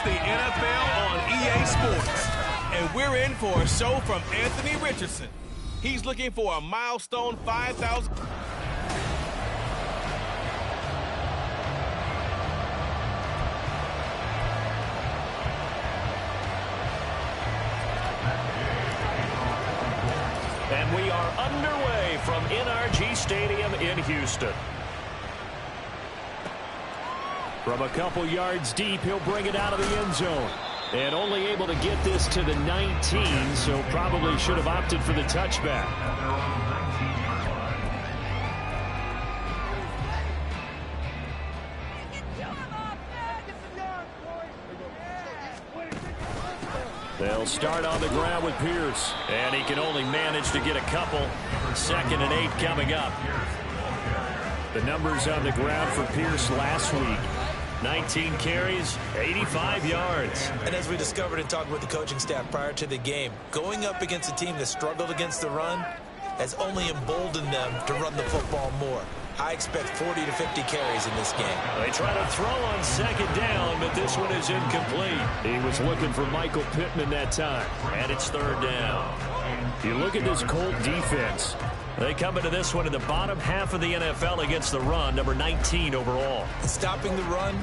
the NFL on EA Sports. And we're in for a show from Anthony Richardson. He's looking for a milestone 5,000. And we are underway from NRG Stadium in Houston. From a couple yards deep, he'll bring it out of the end zone. And only able to get this to the 19, so probably should have opted for the touchback. They'll start on the ground with Pierce. And he can only manage to get a couple. 2nd and 8 coming up. The numbers on the ground for Pierce last week. 19 carries, 85 yards. And as we discovered in talking with the coaching staff prior to the game, going up against a team that struggled against the run has only emboldened them to run the football more. I expect 40 to 50 carries in this game. They try to throw on 2nd down, but this one is incomplete. He was looking for Michael Pittman that time, and it's 3rd down. You look at this Colt defense. They come into this one in the bottom half of the NFL against the run, number 19 overall. Stopping the run,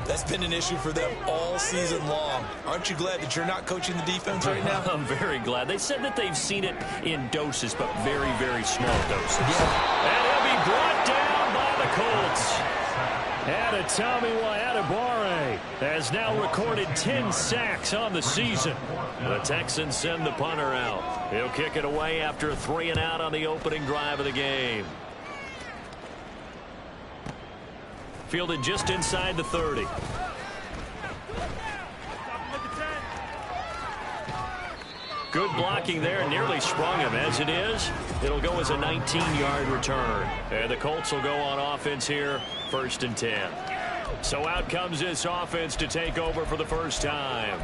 that's been an issue for them all season long. Aren't you glad that you're not coaching the defense right now? I'm very glad. They said that they've seen it in doses, but very, very small doses. Yeah. And he'll be brought down by the Colts. Adetomiwa Adebawore has now recorded 10 sacks on the season. The Texans send the punter out. He'll kick it away after a 3-and-out on the opening drive of the game. Fielded just inside the 30. Good blocking there, nearly sprung him. As it is, it'll go as a 19-yard return. And the Colts will go on offense here, 1st and 10. So out comes this offense to take over for the first time.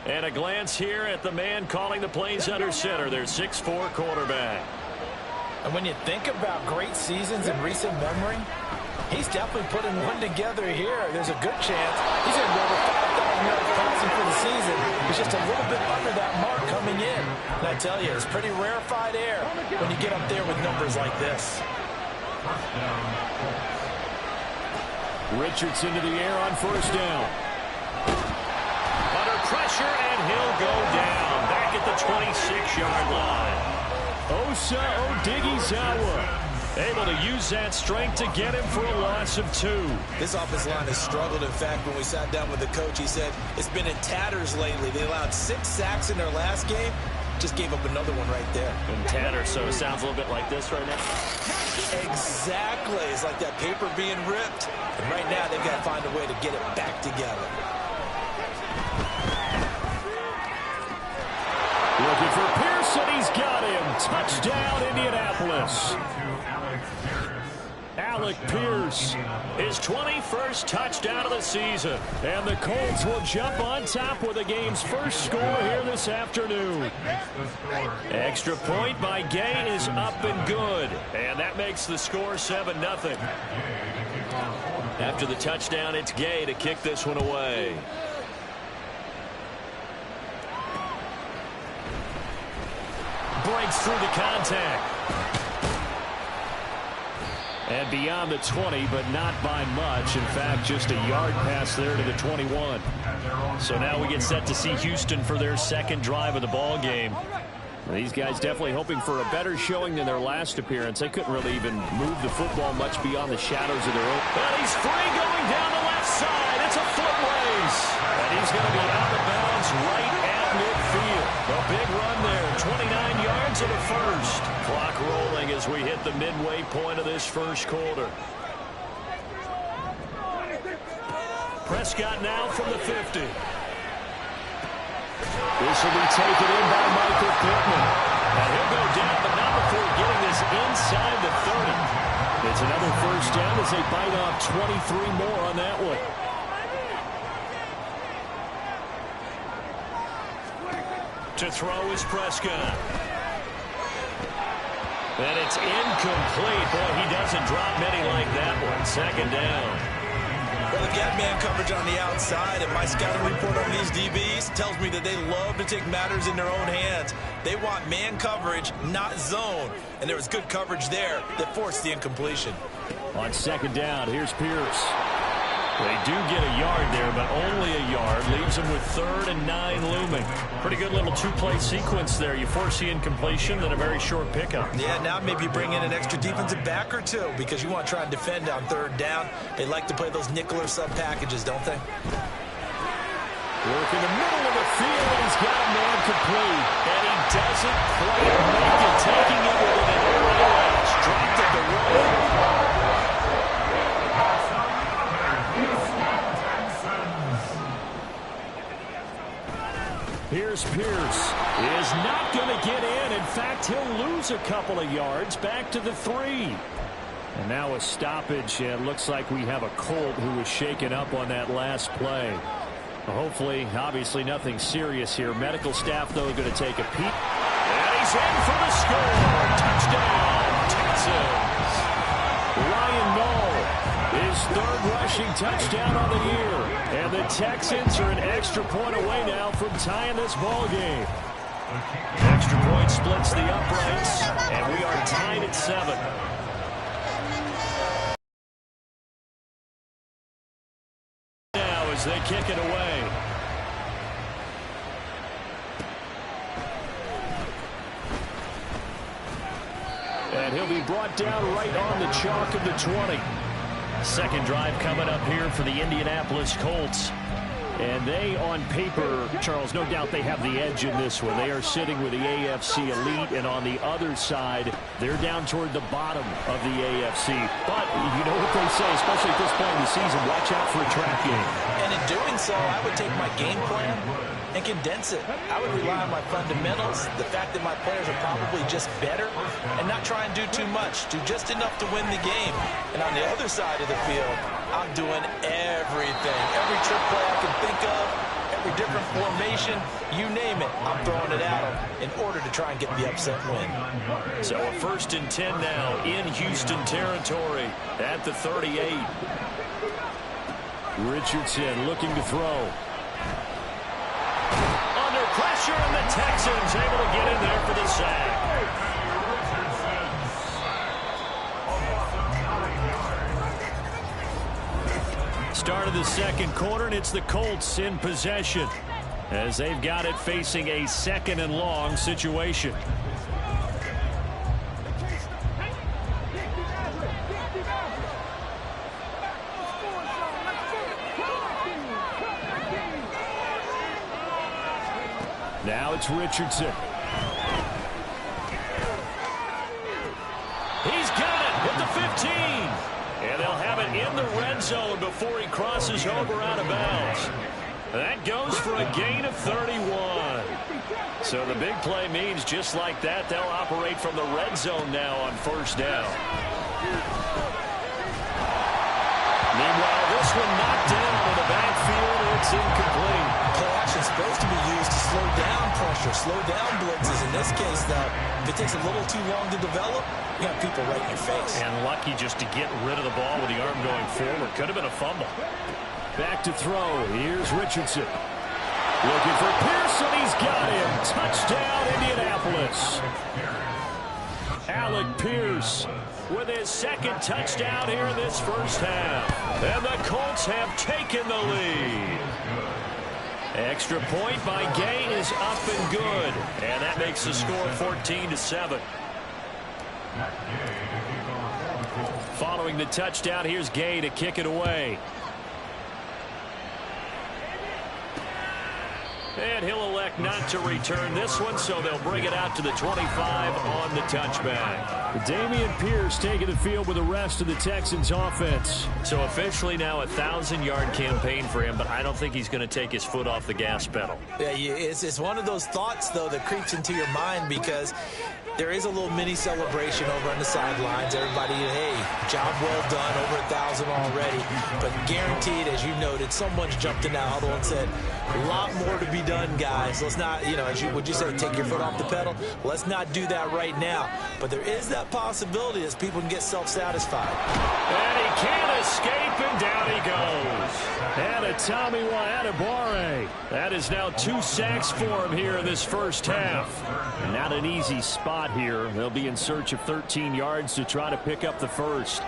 And a glance here at the man calling the plays under center, their 6'4" quarterback. And when you think about great seasons in recent memory, he's definitely putting one together here. There's a good chance he's going to go over 5,000 yards passing for the season. He's just a little bit under that mark coming in. And I tell you, it's pretty rarefied air when you get up there with numbers like this. Richardson to the air on 1st down. Under pressure, and he'll go down. Back at the 26-yard line. Osa Odighizuwa able to use that strength to get him for a loss of 2. This offensive line has struggled. In fact, when we sat down with the coach, he said it's been in tatters lately. They allowed 6 sacks in their last game. Just gave up another one right there. In tatters, so it sounds a little bit like this right now. Exactly. It's like that paper being ripped. And right now, they've got to find a way to get it back together. Looking for Pearson. He's got him. Touchdown, Indianapolis. Alec Pierce, his 21st touchdown of the season. And the Colts will jump on top with the game's first score here this afternoon. Extra point by Gay is up and good. And that makes the score 7-0. After the touchdown, it's Gay to kick this one away. Breaks through the contact. And beyond the 20, but not by much. In fact, just a yard pass there to the 21. So now we get set to see Houston for their 2nd drive of the ball game. These guys definitely hoping for a better showing than their last appearance. They couldn't really even move the football much beyond the shadows of their own. And he's free going down the left side. It's a foot race. And he's going to be out of bounds right at midfield. A big run there. 29 yards and a first. Clock rolling as we hit the midway point of this first quarter. Prescott now from the 50. This will be taken in by Michael Pittman. And he'll go down, but not before getting this inside the 30. It's another first down as they bite off 23 more on that one. To throw is Prescott. And it's incomplete. Boy, he doesn't drop many like that one. 2nd down. Well, if you have man coverage on the outside, and my scouting report on these DBs tells me that they love to take matters in their own hands. They want man coverage, not zone. And there was good coverage there that forced the incompletion. On second down, here's Pierce. They do get a yard there, but only a yard. Leaves them with 3rd and 9 looming. Pretty good little two-play sequence there. You force the incompletion, then a very short pickup. Yeah, now maybe you bring in an extra defensive back or two because you want to try and defend on 3rd down. They like to play those nickel or sub packages, don't they? Work in the middle of the field. He's got a man complete. And he doesn't quite make it. Taking it with an aerial edge. Dropped at the road. Here's Pierce. Is not going to get in. In fact, he'll lose a couple of yards back to the 3. And now a stoppage. And it looks like we have a Colt who was shaken up on that last play. Hopefully, obviously nothing serious here. Medical staff, though, going to take a peek. And he's in for the score. Touchdown, Texans. Ryan Knoll, his 3rd rushing touchdown on the year. And the Texans are an extra point away now from tying this ball game. Extra point splits the uprights, and we are tied at 7. Now as they kick it away. And he'll be brought down right on the chalk of the 20. Second drive coming up here for the Indianapolis Colts. And they, on paper, Charles, no doubt they have the edge in this one. They are sitting with the AFC elite, and on the other side, they're down toward the bottom of the AFC. But you know what they say, especially at this point in the season, watch out for a trap game. And in doing so, I would take my game plan and condense it. I would rely on my fundamentals, the fact that my players are probably just better, and not try and do too much, do just enough to win the game. And on the other side of the field, I'm doing everything. Every trick play I can think of, every different formation, you name it, I'm throwing it at them in order to try and get the upset win. So a 1st and 10 now in Houston territory at the 38. Richardson looking to throw. Under pressure, and the Texans able to get in there for the sack. Start of the second quarter, and it's the Colts in possession as they've got it facing a 2nd and long situation. Now it's Richardson. He's got it at the 15. And they'll have it in the red zone before he crosses over out of bounds. That goes for a gain of 31. So the big play means just like that, they'll operate from the red zone now on 1st down. Meanwhile, this one knocked down in the backfield. It's incomplete. Play action is supposed to be used to slow down pressure, slow down blitzes. In this case, though, if it takes a little too long to develop, you have people right in your face. And lucky just to get rid of the ball with the arm going forward. Could have been a fumble. Back to throw. Here's Richardson. Looking for Pearson. He's got him. Touchdown, Indianapolis. Alec Pierce with his 2nd touchdown here in this 1st half. And the Colts have taken the lead. Extra point by Gay is up and good. And that makes the score 14-7. Following the touchdown, here's Gay to kick it away. And he'll elect not to return this one, so they'll bring it out to the 25 on the touchback. Dameon Pierce taking the field with the rest of the Texans offense. So officially now a 1,000-yard campaign for him, but I don't think he's going to take his foot off the gas pedal. Yeah, it's one of those thoughts, though, that creeps into your mind because there is a little mini celebration over on the sidelines. Everybody, hey, job well done, over 1,000 already. But guaranteed, as you noted, someone's jumped in that huddle and said, a lot more to be done, guys. Let's not, would you say, take your foot off the pedal? Let's not do that right now. But there is that possibility as people can get self-satisfied. And he can't escape, and down he goes. to Tommy Waadabare. That is now 2 sacks for him here in this first half. Not an easy spot here. They'll be in search of 13 yards to try to pick up the first.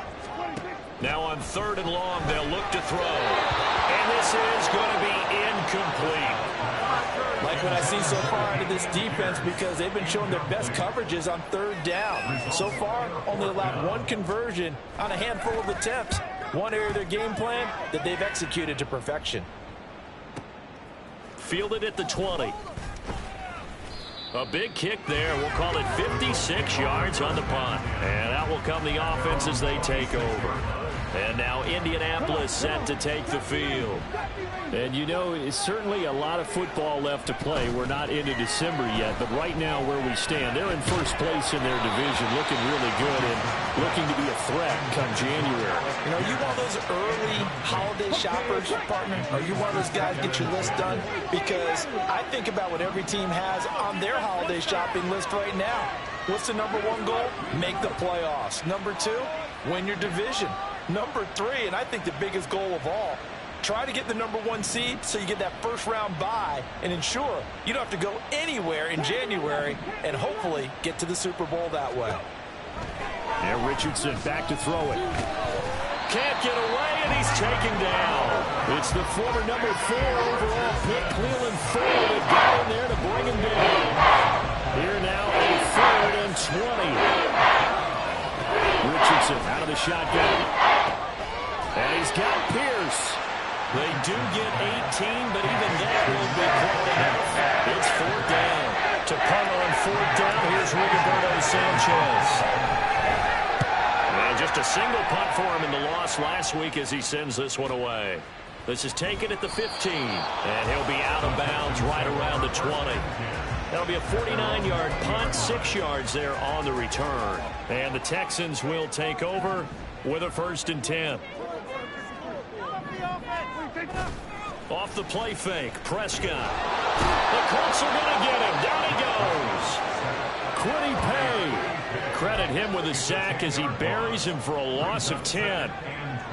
Now on 3rd and long, they'll look to throw. And this is going to be incomplete. Like what I see so far out of this defense, because they've been showing their best coverages on 3rd down. So far, only allowed 1 conversion on a handful of attempts. One area of their game plan that they've executed to perfection. Fielded at the 20. A big kick there. We'll call it 56 yards on the punt. And out will come the offense as they take over. And now Indianapolis set to take the field. And you know, it's certainly a lot of football left to play. We're not into December yet, but right now where we stand, they're in first place in their division, looking really good and looking to be a threat come January. You know, you one of those early holiday shoppers, partner? Are you one of those guys get your list done? Because I think about what every team has on their holiday shopping list right now. What's the #1 goal? Make the playoffs. #2, win your division. #3, and I think the biggest goal of all, try to get the #1 seed so you get that first-round bye and ensure you don't have to go anywhere in January and hopefully get to the Super Bowl that way. And Richardson back to throw it. Can't get away, and he's taken down. It's the former #4 overall pick, Cleveland Ford, that got in there to bring him down. Here now, a 3rd and 20. Richardson out of the shotgun. And he's got Pierce. They do get 18, but even that will be close enough. It's 4th down. To punt on 4th down, here's Rigoberto Sanchez. And just a single punt for him in the loss last week as he sends this one away. This is taken at the 15, and he'll be out of bounds right around the 20. That'll be a 49-yard punt, 6 yards there on the return. And the Texans will take over with a 1st and 10. Off the play fake, Prescott. The Colts are going to get him. Down he goes. Quiddy Pay. Credit him with a sack as he buries him for a loss of 10.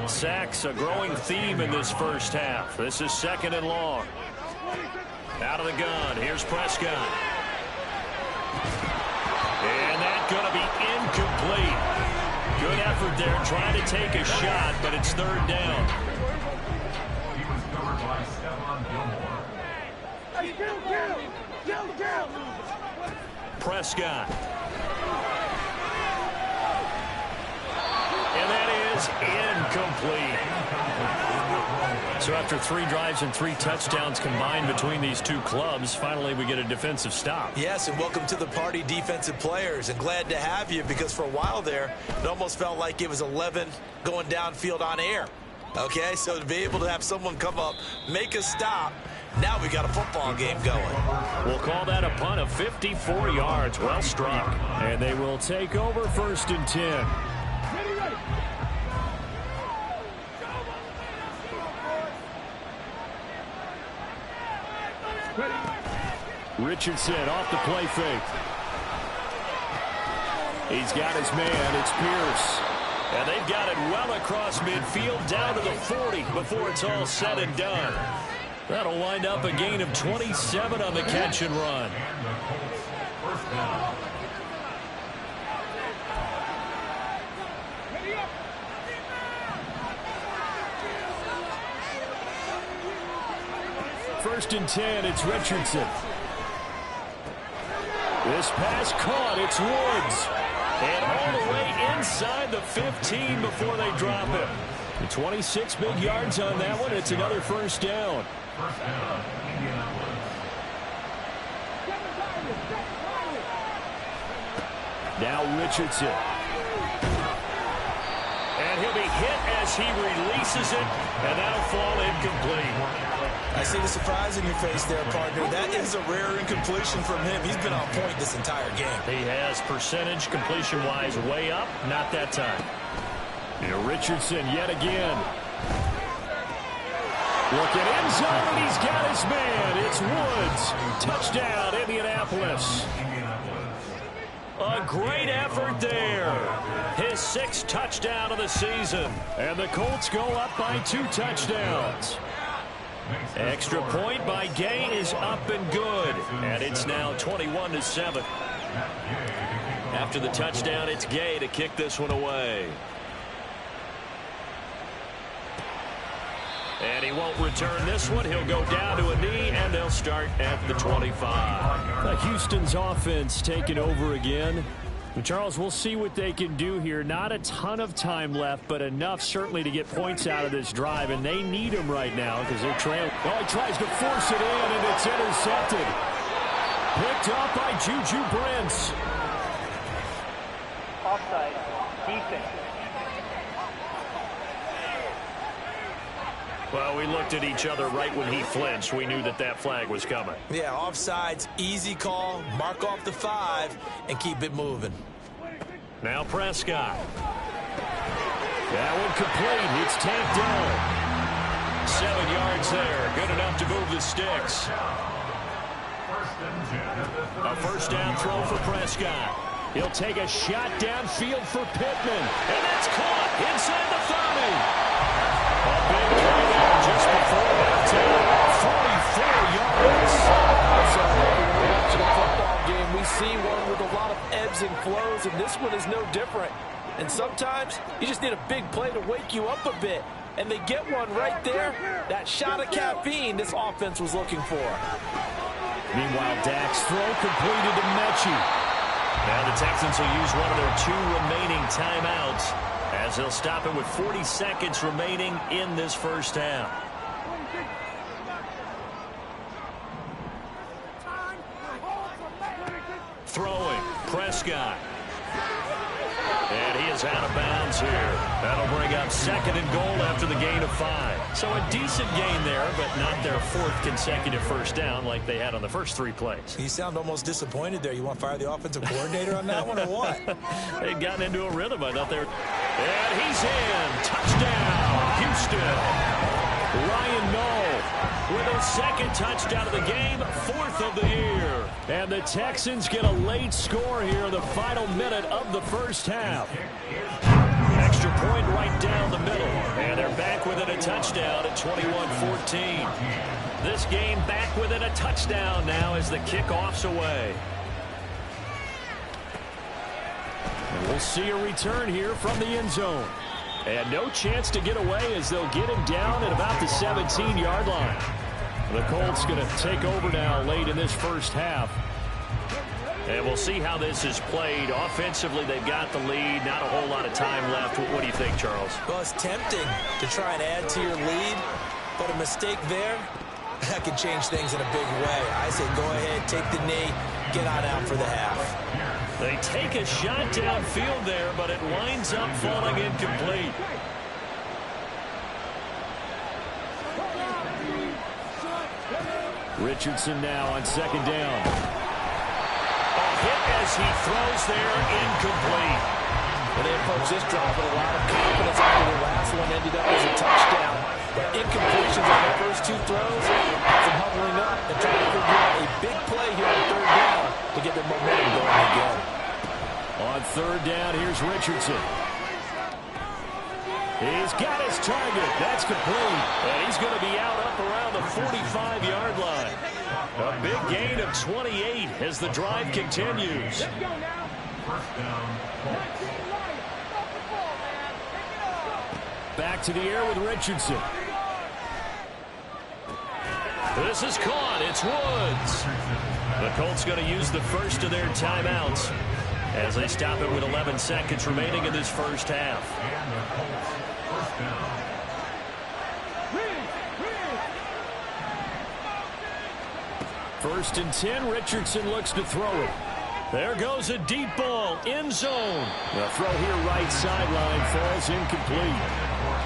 Sacks a growing theme in this first half. This is 2nd and long. Out of the gun. Here's Prescott. And that's going to be incomplete. Good effort there trying to take a shot, but it's 3rd down. Prescott. And that is incomplete. So after 3 drives and 3 touchdowns combined between these two clubs, finally we get a defensive stop. Yes, and welcome to the party, defensive players. And glad to have you, because for a while there, it almost felt like it was 11 going downfield on air. Okay, so to be able to have someone come up, make a stop, now we got a football game going. We'll call that a punt of 54 yards. Well struck. And they will take over 1st and 10. Richardson off the play fake. He's got his man. It's Pierce. And they've got it well across midfield down to the 40 before it's all said and done. That'll wind up a gain of 27 on the catch and run. First and 10, it's Richardson. This pass caught, it's Woods. And all the way inside the 15 before they drop him. 26 big yards on that one. It's another 1st down. Now Richardson. And he'll be hit as he releases it, and that'll fall incomplete. I see the surprise in your face there, partner. That is a rare incompletion from him. He's been on point this entire game. He has percentage completion-wise way up, not that time. And Richardson yet again. Looking end zone, and he's got his man. It's Woods. Touchdown, Indianapolis. A great effort there. His 6th touchdown of the season. And the Colts go up by 2 touchdowns. Extra point by Gay is up and good. And it's now 21-7. After the touchdown, it's Gay to kick this one away. And he won't return this one. He'll go down to a knee, and they'll start at the 25. Houston's offense taking over again. Charles, we'll see what they can do here. Not a ton of time left, but enough certainly to get points out of this drive, and they need them right now because they're trailing. Oh, he tries to force it in, and it's intercepted. Picked up by Juju Brents. Offside, defense. Well, we looked at each other right when he flinched. We knew that that flag was coming. Yeah, offsides, easy call. Mark off the 5 and keep it moving. Now Prescott. That one complete. It's tanked down. 7 yards there. Good enough to move the sticks. A first down throw for Prescott. He'll take a shot downfield for Pittman. And that's caught inside the 30. A big play there just before halftime. 44 yards. So when we're watching a football game, we see one with a lot of ebbs and flows, and this one is no different. And sometimes you just need a big play to wake you up a bit. And they get one right there. That shot of caffeine this offense was looking for. Meanwhile, Dak's throw completed to Mechie. Now the Texans will use one of their 2 remaining timeouts as they'll stop it with 40 seconds remaining in this first half. Throwing, Prescott. And he is out of bounds here. That'll bring up 2nd and goal after the gain of 5. So a decent gain there, but not their 4th consecutive first down like they had on the first 3 plays. You sound almost disappointed there. You want to fire the offensive coordinator on that one or what? They'd gotten into a rhythm. I thought they were... And he's in. Touchdown, Houston. Ryan Knoll with a 2nd touchdown of the game, 4th of the year. And the Texans get a late score here in the final minute of the first half. Extra point right down the middle. And they're back within a touchdown at 21-14. This game back within a touchdown now as the kickoff's away. And we'll see a return here from the end zone. And no chance to get away as they'll get him down at about the 17-yard line. The Colts going to take over now late in this first half. And we'll see how this is played. Offensively, they've got the lead. Not a whole lot of time left. What do you think, Charles? Well, it's tempting to try and add to your lead, but a mistake there, that could change things in a big way. I say go ahead, take the knee, get on out for the half. They take a shot downfield there, but it winds up falling incomplete. Richardson now on 2nd down. A hit as he throws there, incomplete. And they approach this drive with a lot of confidence after the last one ended up as a touchdown. But incompletions on the first 2 throws has them huddling up and trying to figure out a big play here on 3rd down to get their momentum going again. On 3rd down, here's Richardson. He's got his target. That's complete. And he's going to be out up around the 45-yard line. A big gain of 28 as the drive continues. Back to the air with Richardson. This is caught. It's Woods. The Colts going to use the first of their timeouts as they stop it with 11 seconds remaining in this first half. First and 10, Richardson looks to throw it. There goes a deep ball, end zone. The throw here right sideline falls incomplete.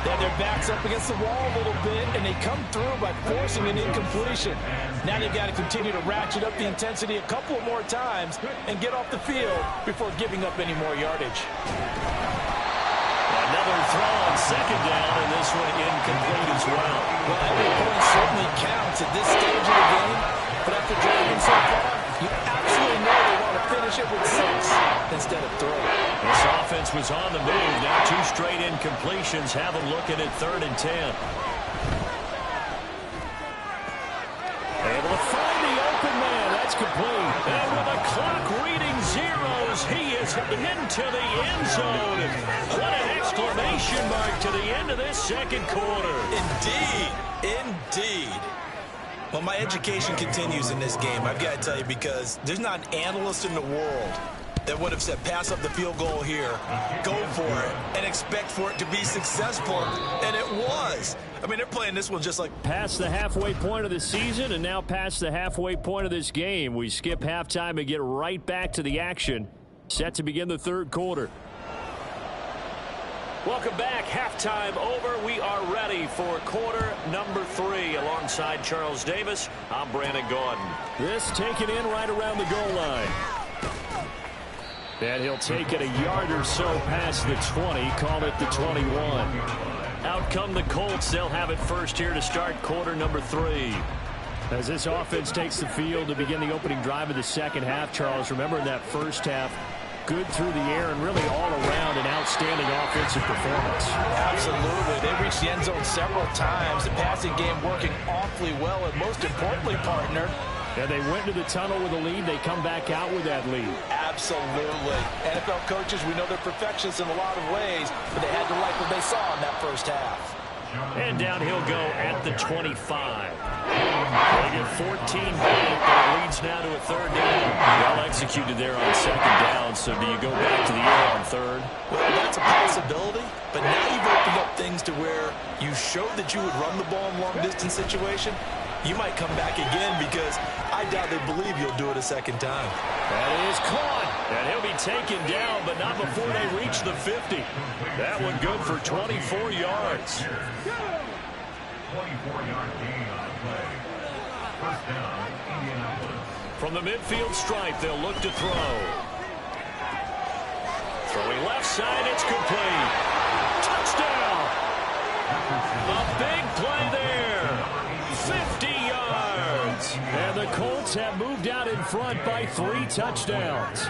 They have their backs up against the wall a little bit, and they come through by forcing an incompletion. Now they've got to continue to ratchet up the intensity a couple more times and get off the field before giving up any more yardage. Another throw on 2nd down, and this one incomplete as well. Well, every point certainly counts at this stage of the game, but after driving so far, you absolutely know they want to finish it with 6 instead of 3. This offense was on the move. Now 2 straight incompletions have them looking at 3rd and 10. into the end zone. What an exclamation mark to the end of this second quarter. Indeed. Well, my education continues in this game, I've got to tell you, because there's not an analyst in the world that would have said pass up the field goal here, go for it, and expect for it to be successful. And it was. I mean, they're playing this one just like... Past the halfway point of the season and now past the halfway point of this game. We skip halftime and get right back to the action. Set to begin the third quarter. Welcome back. Halftime over. We are ready for quarter number 3. Alongside Charles Davis, I'm Brandon Gaudin. This taken in right around the goal line. And he'll take it a yard or so past the 20. Call it the 21. Out come the Colts. They'll have it first here to start quarter number 3. As this offense takes the field to begin the opening drive of the second half, Charles, remember in that first half, good through the air and really all around an outstanding offensive performance. Absolutely. They reached the end zone several times. The passing game working awfully well, and most importantly, partner. And they went to the tunnel with a lead. They come back out with that lead. Absolutely. NFL coaches, we know they're perfectionists in a lot of ways, but they had to like what they saw in that first half. And down he'll go at the 25. They get 14 back, but it leads now to a third down. Well executed there on second down, so do you go back to the air on third? Well, that's a possibility, but now you've opened up things to where you showed that you would run the ball in long-distance situation. You might come back again because I doubt they believe you'll do it a second time. That is caught. And he'll be taken down, but not before they reach the 50. That one good for 24 yards. 24-yard gain on the play. First down, Indianapolis. From the midfield stripe, they'll look to throw. Throwing left side, it's complete. Touchdown! A big play there. 50 yards. And the Colts have moved out in front by 3 touchdowns.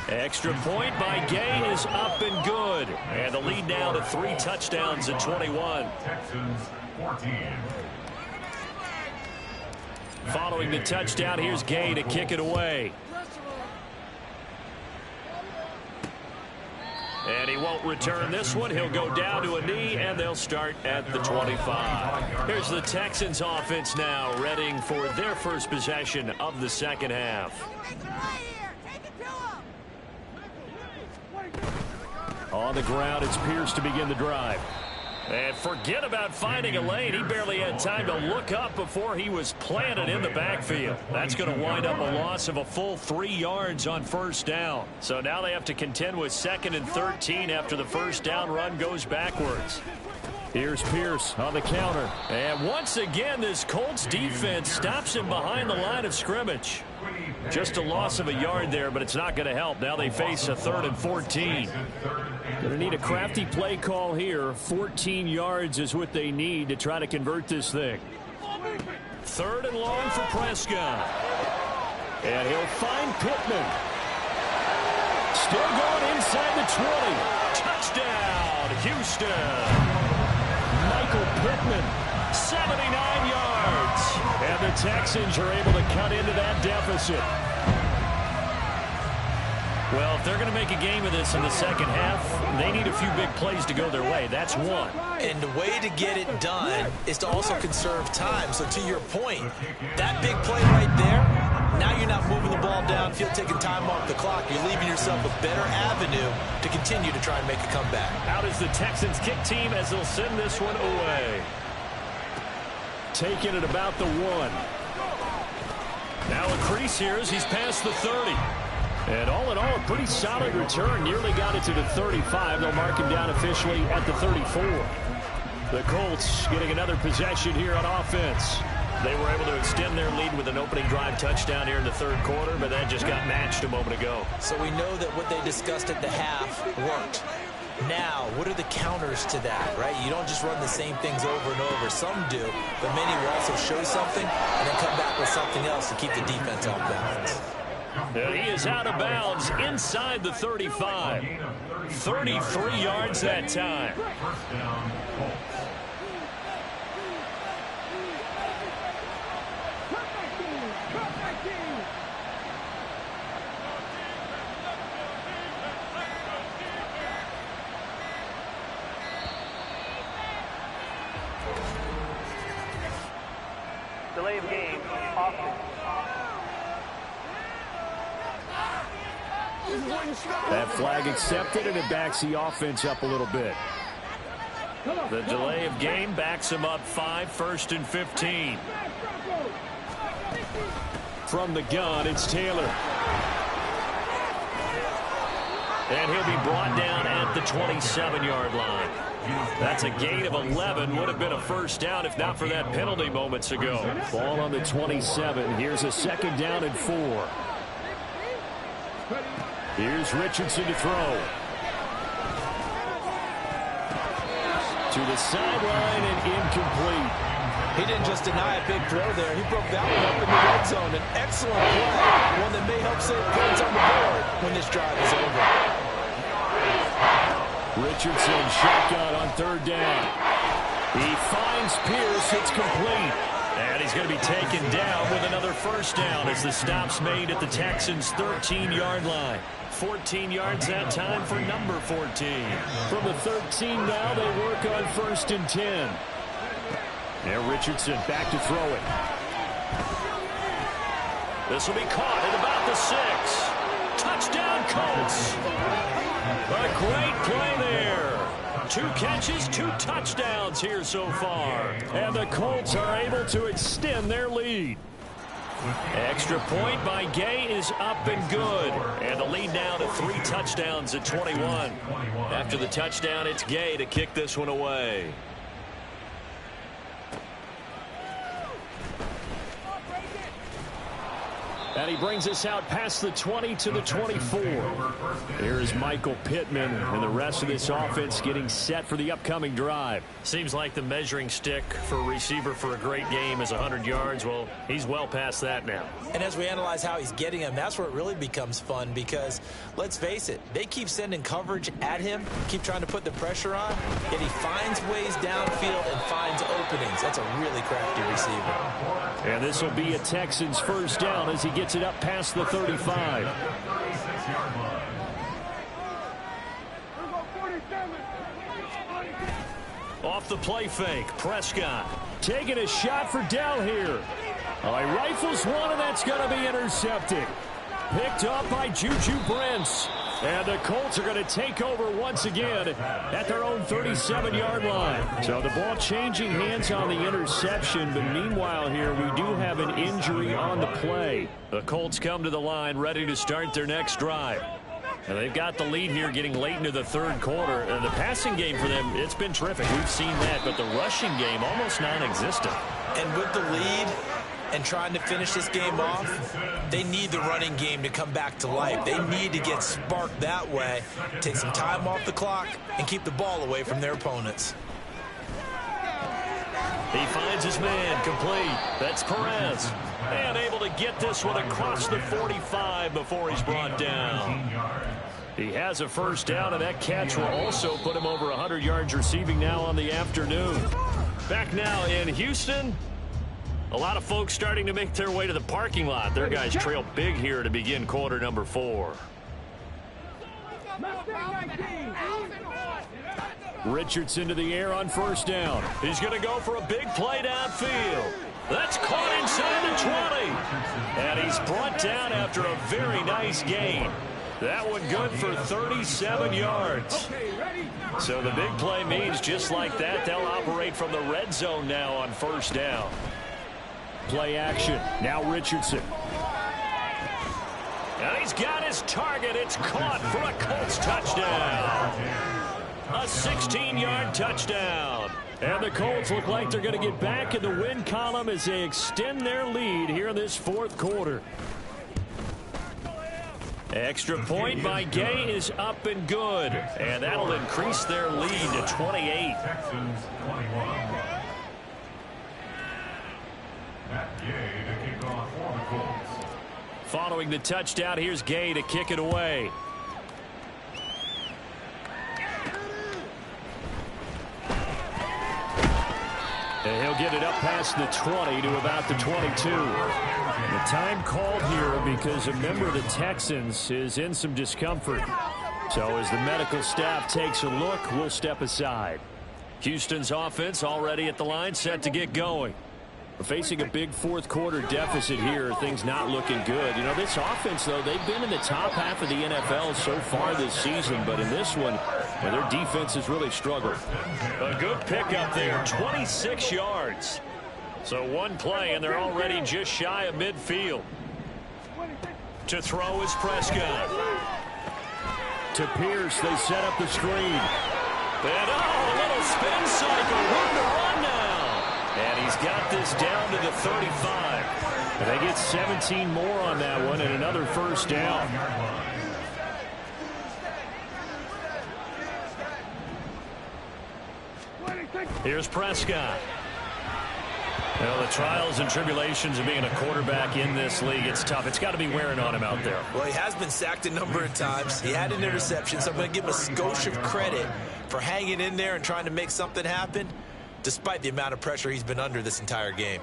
Extra point by Gay is up and good. And the lead now to 3 touchdowns at 21. Texans 14. Following the touchdown, here's Gay to kick it away. And he won't return this one. He'll go down to a knee, and they'll start at the 25. Here's the Texans offense now, readying for their first possession of the second half. On the ground, it's Pierce to begin the drive. And forget about finding a lane. He barely had time to look up before he was planted in the backfield. That's going to wind up a loss of a full 3 yards on first down. So now they have to contend with 2nd and 13 after the first down run goes backwards. Here's Pierce on the counter. And once again, this Colts defense stops him behind the line of scrimmage. Just a loss of a yard there, but it's not going to help. Now they face a 3rd and 14. Going to need a crafty play call here. 14 yards is what they need to try to convert this thing. 3rd and long for Prescott. And he'll find Pittman. Still going inside the 20. Touchdown, Houston. Michael Pittman. 79 yards. And the Texans are able to cut into that deficit. Well, if they're going to make a game of this in the second half, they need a few big plays to go their way. That's one. And the way to get it done is to also conserve time. So to your point, that big play right there, now you're not moving the ball downfield, taking time off the clock. You're leaving yourself a better avenue to continue to try and make a comeback. Out is the Texans kick team as they'll send this one away. Taking it about the 1. Now a crease here as he's past the 30. And all in all, a pretty solid return. Nearly got it to the 35. They'll mark him down officially at the 34. The Colts getting another possession here on offense. They were able to extend their lead with an opening drive touchdown here in the third quarter, but that just got matched a moment ago. So we know that what they discussed at the half worked. Now, what are the counters to that, right? You don't just run the same things over and over. Some do, but many will also show something and then come back with something else to keep the defense off balance. And he is out of bounds inside the 35. 33 yards that time. First down, Colts. Delay of game, offense. That flag accepted, and it backs the offense up a little bit. The delay of game backs him up 5, 1st and 15. From the gun, it's Taylor. And he'll be brought down at the 27-yard line. That's a gain of 11. Would have been a first down if not for that penalty moments ago. Ball on the 27. Here's a 2nd down and 4. Here's Richardson to throw. To the sideline and incomplete. He didn't just deny a big throw there. He broke that one up in the red zone. An excellent play. One that may help save points on the board when this drive is over. Richardson shotgun on 3rd down. He finds Pierce. It's complete. And he's going to be taken down with another first down as the stop's made at the Texans' 13-yard line. 14 yards that time for number 14. From the 13 now, they work on 1st and 10. Now Richardson back to throw it. This will be caught at about the 6. Touchdown, Colts. A great play there. 2 catches, 2 touchdowns here so far. And the Colts are able to extend their lead. Extra point by Gay is up and good. And the lead now to 3 touchdowns at 21. After the touchdown, it's Gay to kick this one away. And he brings us out past the 20 to the 24. Here is Michael Pittman and the rest of this offense getting set for the upcoming drive. Seems like the measuring stick for a receiver for a great game is 100 yards. Well, he's well past that now. And as we analyze how he's getting them, that's where it really becomes fun because, let's face it, they keep sending coverage at him, keep trying to put the pressure on, yet he finds ways downfield and finds openings. That's a really crafty receiver. And this will be a Texans first down as he gets it up past the 35. Off the play fake, Prescott. Taking a shot for Dell here. He rifles one, and that's going to be intercepted. Picked up by Juju Brents. And the Colts are going to take over once again at their own 37-yard line. So the ball changing hands on the interception, but meanwhile here we do have an injury on the play. The Colts come to the line ready to start their next drive. And they've got the lead here getting late into the 3rd quarter. And the passing game for them, it's been terrific. We've seen that, but the rushing game almost non-existent. And with the lead and trying to finish this game off, they need the running game to come back to life. They need to get sparked that way, take some time off the clock, and keep the ball away from their opponents. He finds his man, complete. That's Perez. And able to get this one across the 45 before he's brought down. He has a first down, and that catch will also put him over 100 yards receiving now on the afternoon. Back now in Houston. A lot of folks starting to make their way to the parking lot. Their guys trail big here to begin quarter number 4. Richardson to the air on first down. He's going to go for a big play downfield. That's caught inside the 20. And he's brought down after a very nice gain. That one good for 37 yards. So the big play means just like that, they'll operate from the red zone now on first down. Play action. Now Richardson. And he's got his target. It's caught for a Colts touchdown. A 16-yard touchdown. And the Colts look like they're going to get back in the win column as they extend their lead here in this 4th quarter. Extra point by Gay is up and good. And that'll increase their lead to 28. Texans 21. Gay to kick off for the Colts. Following the touchdown, here's Gay to kick it away. And he'll get it up past the 20 to about the 22. The time called here because a member of the Texans is in some discomfort. So as the medical staff takes a look, we'll step aside. Houston's offense already at the line, set to get going. Facing a big fourth quarter deficit here, things not looking good. You know, this offense, though, they've been in the top half of the NFL so far this season, but in this one, well, their defense has really struggled. A good pickup there, 26 yards. So one play, and they're already just shy of midfield. To throw is Prescott. To Pierce, they set up the screen. And a little spin cycle, room to run now. And he's got this down to the 35. And they get 17 more on that one and another first down. Here's Prescott. Well, the trials and tribulations of being a quarterback in this league, it's tough. It's got to be wearing on him out there. Well, he has been sacked a number of times. He had an interception, so I'm going to give him a skosh of credit for hanging in there and trying to make something happen, despite the amount of pressure he's been under this entire game.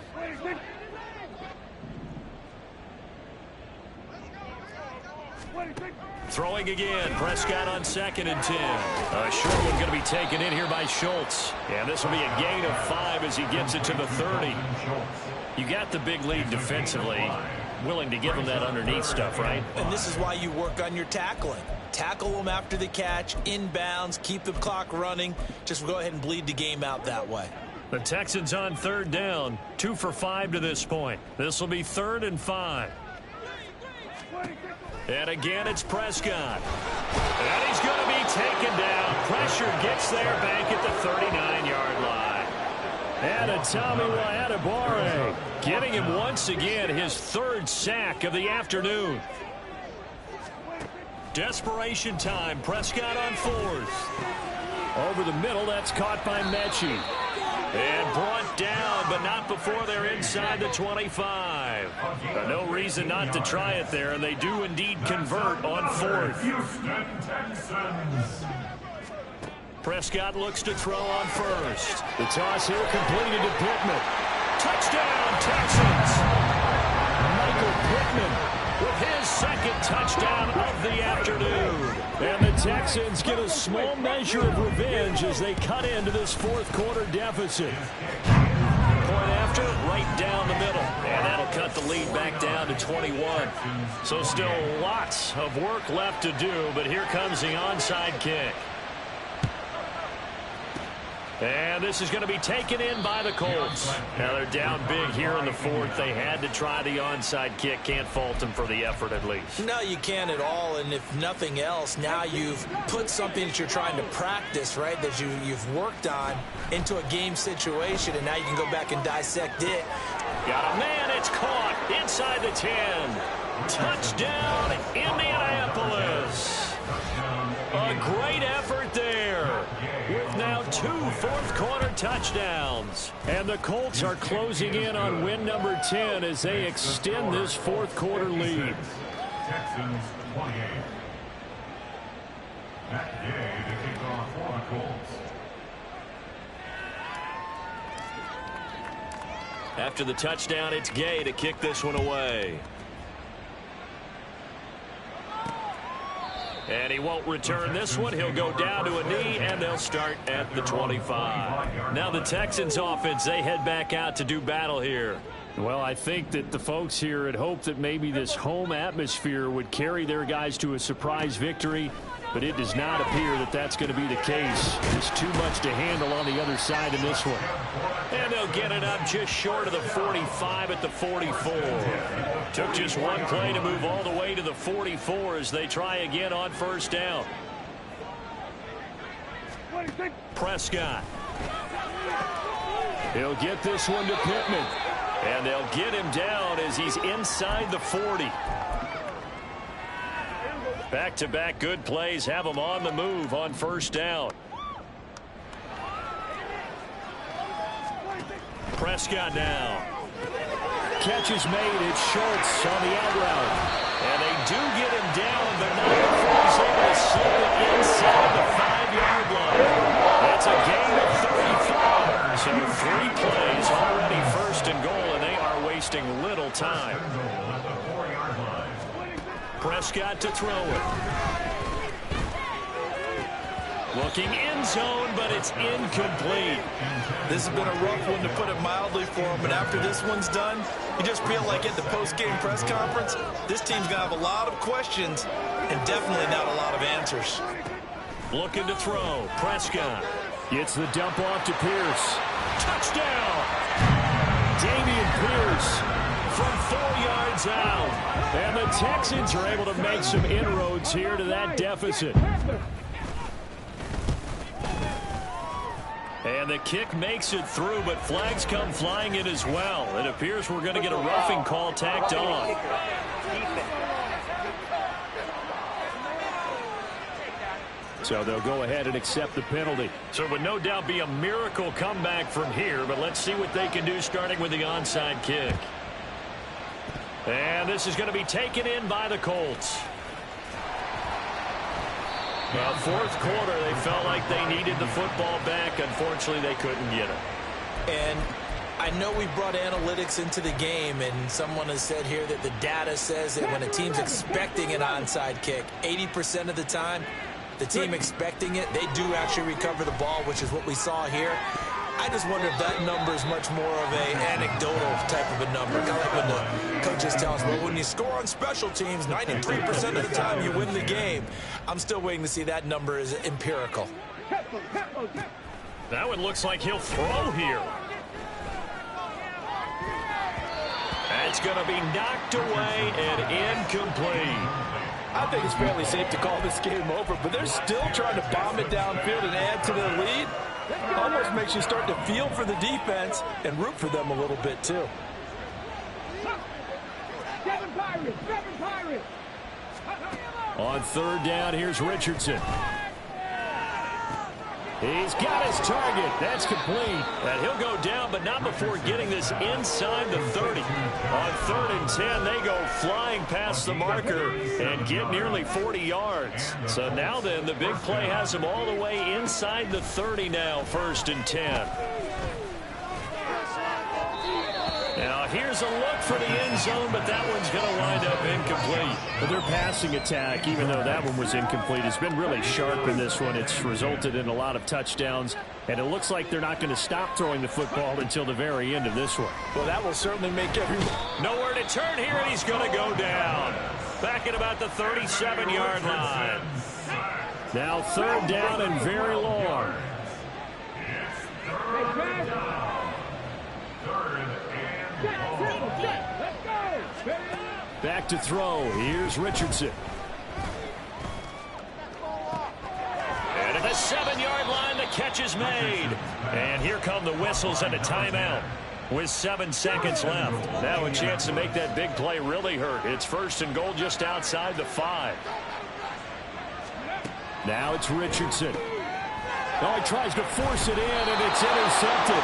Throwing again, Prescott on 2nd and 10. A short one going to be taken in here by Schultz. And this will be a gain of 5 as he gets it to the 30. You got the big lead defensively, willing to give him that underneath stuff, right? And this is why you work on your tackling. Tackle them after the catch, inbounds, keep the clock running. Just go ahead and bleed the game out that way. The Texans on 3rd down, 2 for 5 to this point. This will be 3rd and 5. And again, it's Prescott. And he's going to be taken down. Pressure gets there back at the 39-yard line. And a Tommy Adebawore, giving him once again his 3rd sack of the afternoon. Desperation time. Prescott on 4th. Over the middle, that's caught by Mechie. And brought down, but not before they're inside the 25. No reason not to try it there, and they do indeed convert on 4th. Houston Texans. Prescott looks to throw on 1st. The toss here completed to Pittman. Touchdown, Texans! Michael Pittman with his 2nd touchdown of the afternoon. And the Texans get a small measure of revenge as they cut into this fourth quarter deficit. Point after, right down the middle. And that'll cut the lead back down to 21. So still lots of work left to do, but here comes the onside kick. And this is going to be taken in by the Colts. Now they're down big here in the 4th. They had to try the onside kick. Can't fault them for the effort at least. No, you can't at all. And if nothing else, now you've put something that you're trying to practice, right, that you've worked on into a game situation, and now you can go back and dissect it. Got a man. It's caught inside the 10. Touchdown, Indianapolis. A great effort there, with now 2 fourth-quarter touchdowns. And the Colts are closing in on win number 10 as they extend this fourth-quarter lead. Texans 28. That day to kick off for the Colts. After the touchdown, it's Gay to kick this one away. And he won't return this one. He'll go down to a knee, and they'll start at the 25. Now the Texans offense, they head back out to do battle here. Well, I think that the folks here had hoped that maybe this home atmosphere would carry their guys to a surprise victory, but it does not appear that that's going to be the case. There's too much to handle on the other side in this one. And they'll get it up just short of the 45 at the 44. Took just one play to move all the way to the 44 as they try again on first down. Prescott. He'll get this one to Pittman. And they'll get him down as he's inside the 40. Back-to-back good plays have him on the move on first down. Prescott now. Catch is made. It's Schultz on the out route. And they do get him down, but not before he's able to slip it inside the 5-yard line. That's a gain of 35. So 3 plays already first and goal, and they are wasting little time. Prescott to throw it. Looking end zone, but it's incomplete. This has been a rough one, to put it mildly, for him. And after this one's done, you just feel like at the post-game press conference, this team's going to have a lot of questions and definitely not a lot of answers. Looking to throw. Prescott gets the dump off to Pierce. Touchdown! Dameon Pierce from 4 yards out. And the Texans are able to make some inroads here to that deficit. And the kick makes it through, but flags come flying in as well. It appears we're going to get a roughing call tacked on. So they'll go ahead and accept the penalty. So it would no doubt be a miracle comeback from here, but let's see what they can do starting with the onside kick. And this is going to be taken in by the Colts. Well, fourth quarter, they felt like they needed the football back. Unfortunately, they couldn't get it. And I know we brought analytics into the game, and someone has said here that the data says that when a team's expecting an onside kick, 80% of the time, the team expecting it, they do actually recover the ball, which is what we saw here. I just wonder if that number is much more of a anecdotal type of a number. Kind of like when the coaches tell us, well, when you score on special teams, 93% of the time you win the game. I'm still waiting to see that number is empirical. That one looks like he'll throw here. That's going to be knocked away and incomplete. I think it's fairly safe to call this game over, but they're still trying to bomb it downfield and add to their lead. Almost makes you start to feel for the defense and root for them a little bit, too. On third down, here's Richardson. He's got his target. That's complete. And he'll go down, but not before getting this inside the 30. On 3rd and 10, they go flying past the marker and get nearly 40 yards. So now then, the big play has them all the way inside the 30 now, 1st and 10. Now, here's a look for the end zone, but that one's going to wind up incomplete. But their passing attack, even though that one was incomplete, has been really sharp in this one. It's resulted in a lot of touchdowns, and it looks like they're not going to stop throwing the football until the very end of this one. Well, that will certainly make everyone... Nowhere to turn here, and he's going to go down. Back at about the 37-yard line. Now 3rd down and very long. Back to throw. Here's Richardson. And at the 7-yard line, the catch is made. And here come the whistles and a timeout with 7 seconds left. Now a chance to make that big play really hurt. It's 1st and goal just outside the 5. Now it's Richardson. Oh, he tries to force it in, and it's intercepted.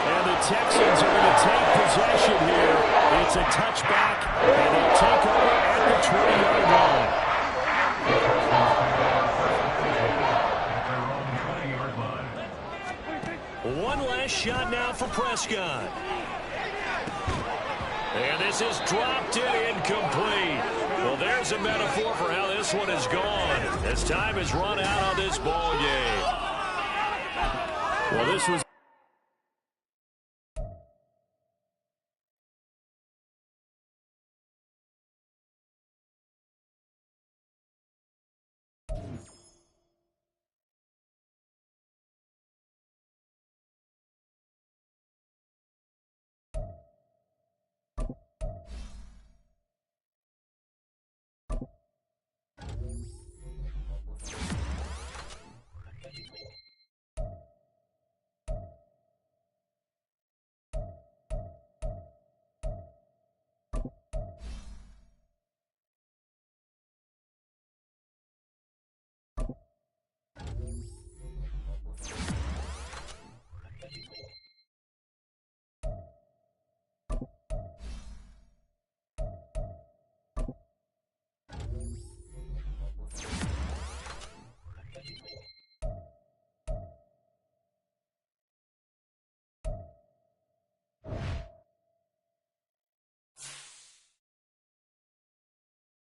And the Texans are going to take possession here. It's a touchback, and they'll take over at the 20-yard line. One last shot now for Prescott. And this is dropped in incomplete. Well, there's a metaphor for how this one is gone as time has run out on this ball game. Well, this was